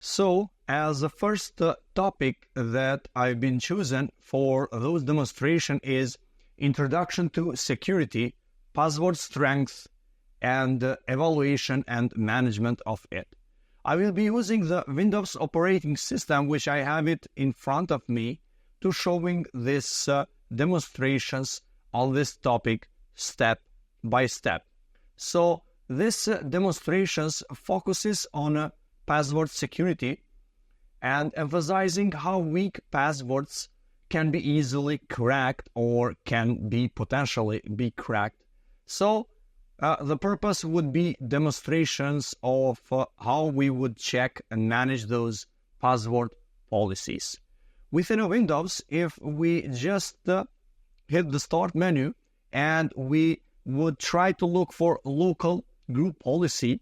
So, as the first topic that I've been chosen for those demonstration is Introduction to Security, Password Strength, and Evaluation and Management of it. I will be using the Windows operating system, which I have it in front of me, to showing this demonstrations on this topic step by step. So this demonstrations focuses on password security and emphasizing how weak passwords can be easily cracked or can be potentially be cracked. So the purpose would be demonstrations of how we would check and manage those password policies. Within a Windows, if we just hit the Start menu and we would try to look for local group policy,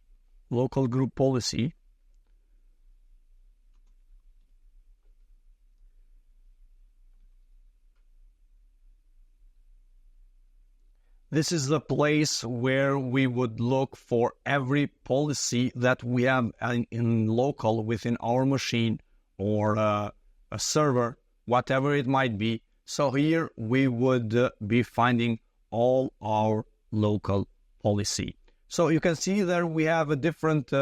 this is the place where we would look for every policy that we have in local within our machine or a server, whatever it might be. So here we would be finding all our local policy. So you can see there we have a different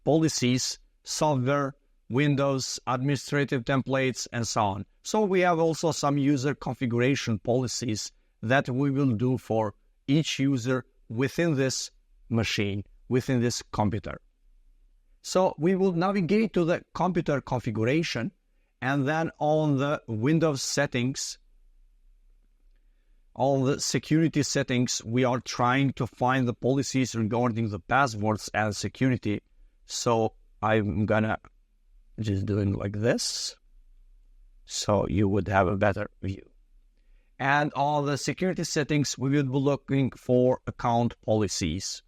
policies, software, Windows, administrative templates, and so on. So we have also some user configuration policies that we will do for each user within this machine, within this computer. So we will navigate to the computer configuration, and then on the Windows settings, all the security settings, we are trying to find the policies regarding the passwords and security. So I'm gonna just doing like this, so you would have a better view. And all the security settings, we will be looking for account policies.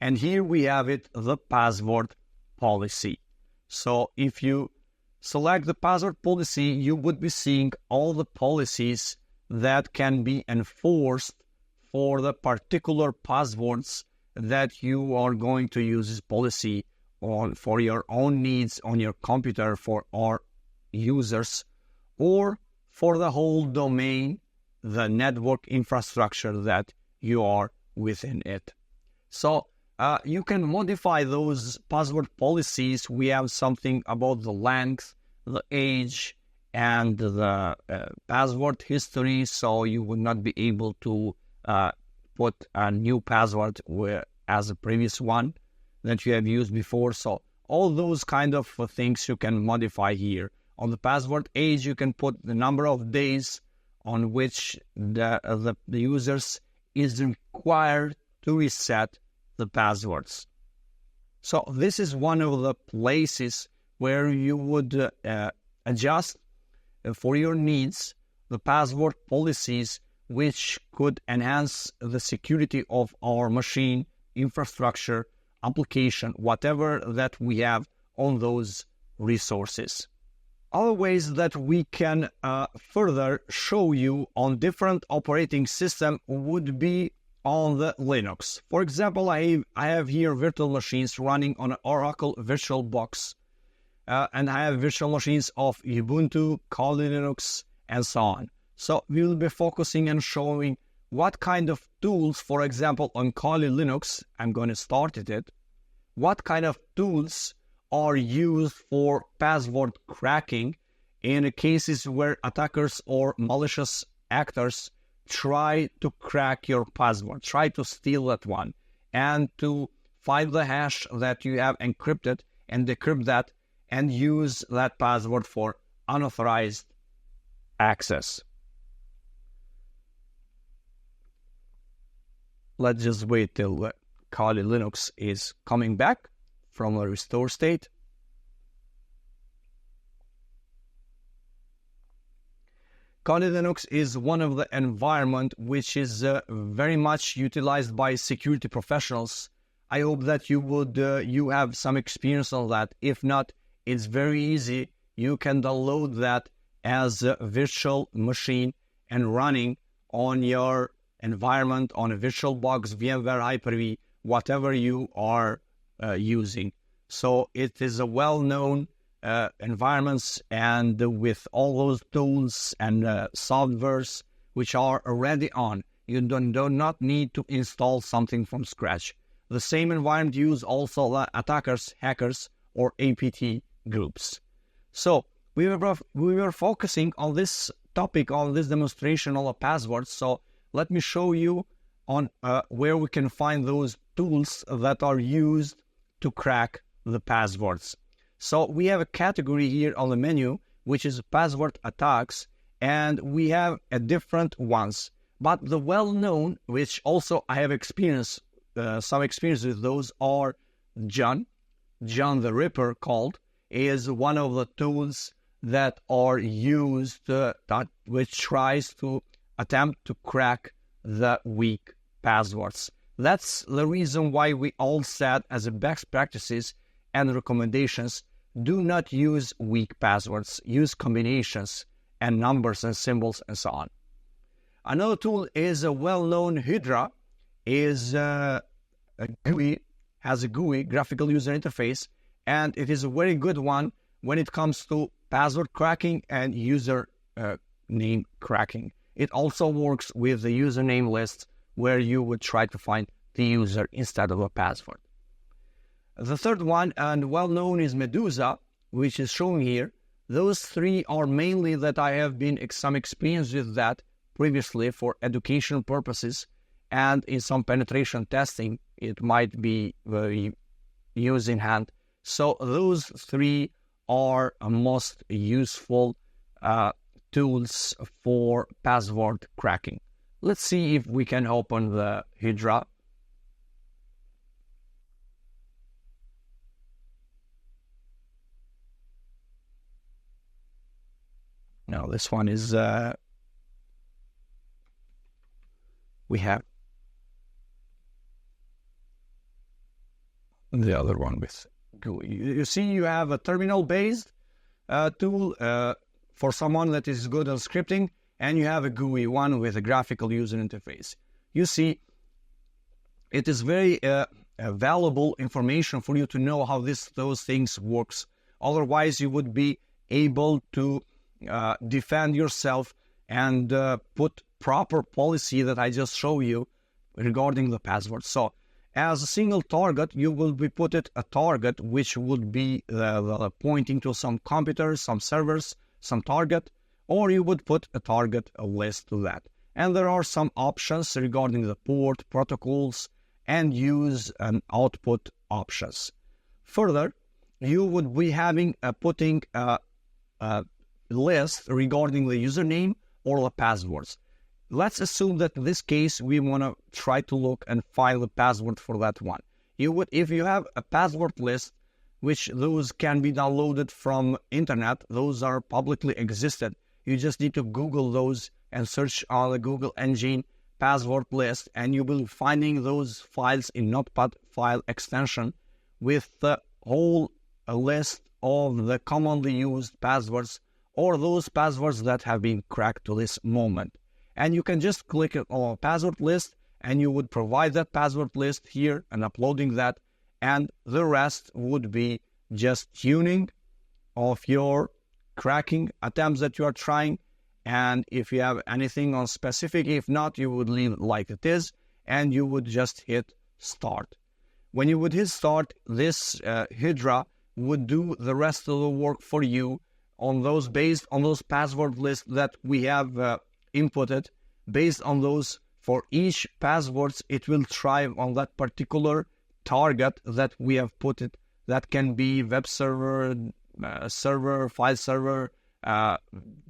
And here we have it, the password policy. So if you select the password policy, you would be seeing all the policies that can be enforced for the particular passwords that you are going to use this policy on for your own needs on your computer for our users, or for the whole domain, the network infrastructure that you are within it. So you can modify those password policies. We have something about the length, the age, and the password history, so you would not be able to put a new password as a previous one that you have used before. So all those kind of things you can modify here. On the password age, you can put the number of days on which the users is required to reset the passwords. So this is one of the places where you would adjust for your needs the password policies, which could enhance the security of our machine, infrastructure, application, whatever that we have on those resources. Other ways that we can further show you on different operating system would be on the Linux. For example, I have here virtual machines running on an Oracle VirtualBox, and I have virtual machines of Ubuntu, Kali Linux, and so on. So we will be focusing and showing what kind of tools, for example, on Kali Linux, I'm going to start it, what kind of tools are used for password cracking in cases where attackers or malicious actors try to crack your password, try to steal that one, and to find the hash that you have encrypted and decrypt that and use that password for unauthorized access. Let's just wait till Kali Linux is coming back from a restore state. Kali Linux is one of the environment which is very much utilized by security professionals. I hope that you have some experience on that. If not, it's very easy. You can download that as a virtual machine and running on your environment on a VirtualBox, VMware Hyper-V, whatever you are using. So it is a well-known environments, and with all those tools and softwares which are already on. You do not need to install something from scratch. The same environment use also attackers, hackers, or APT groups. So we were focusing on this topic, on this demonstration on the passwords. So let me show you on where we can find those tools that are used to crack the passwords. So we have a category here on the menu, which is password attacks, and we have a different ones. But the well-known, which also I have experience, some experience with those, are John the Ripper called, is one of the tools that are used which tries to attempt to crack the weak passwords. That's the reason why we all said as a best practices and recommendations, do not use weak passwords, use combinations and numbers and symbols and so on. Another tool is a well-known Hydra, is a GUI, has a GUI, graphical user interface, and it is a very good one when it comes to password cracking and user name cracking. It also works with the username list where you would try to find the user instead of a password. The third one, and well-known, is Medusa, which is shown here. Those three are mainly that I have been some experience with that previously for educational purposes, and in some penetration testing, it might be very used in hand. So those three are most useful tools for password cracking. Let's see if we can open the Hydra. Now this one is, we have the other one with GUI. You see, you have a terminal-based tool for someone that is good on scripting, and you have a GUI one with a graphical user interface. You see, it is very valuable information for you to know how those things works. Otherwise, you would be able to defend yourself and put proper policy that I just show you regarding the password. So as a single target, you will be put it a target which would be pointing to some computers, some servers, some target, or you would put a target list to that. And there are some options regarding the port, protocols, and use and output options. Further, you would be having putting a list regarding the username or the passwords. Let's assume that in this case we want to try to look and find the password for that one. You would, if you have a password list, which those can be downloaded from internet, those are publicly existed. You just need to Google those and search on the Google engine password list, and you will be finding those files in Notepad file extension with the whole list of the commonly used passwords or those passwords that have been cracked to this moment. And you can just click on a password list, and you would provide that password list here and uploading that, and the rest would be just tuning of your cracking attempts that you are trying. And if you have anything on specific, if not, you would leave it like it is, and you would just hit start. When you would hit start, this Hydra would do the rest of the work for you on those, based on those password lists that we have inputted. Based on those, for each passwords, it will try on that particular target that we have put it. That can be web server, file server,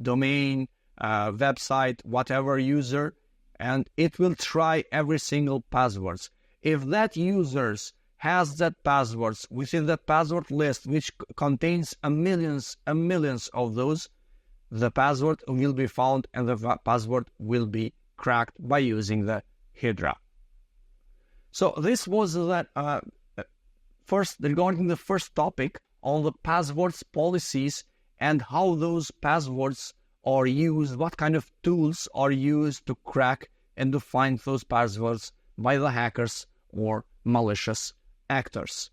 domain, website, whatever user, and it will try every single passwords. If that users has that passwords within that password list, which contains millions of those, the password will be found and the password will be cracked by using the Hydra. So this was that first regarding the first topic on the passwords policies and how those passwords are used, what kind of tools are used to crack and to find those passwords by the hackers or malicious actors.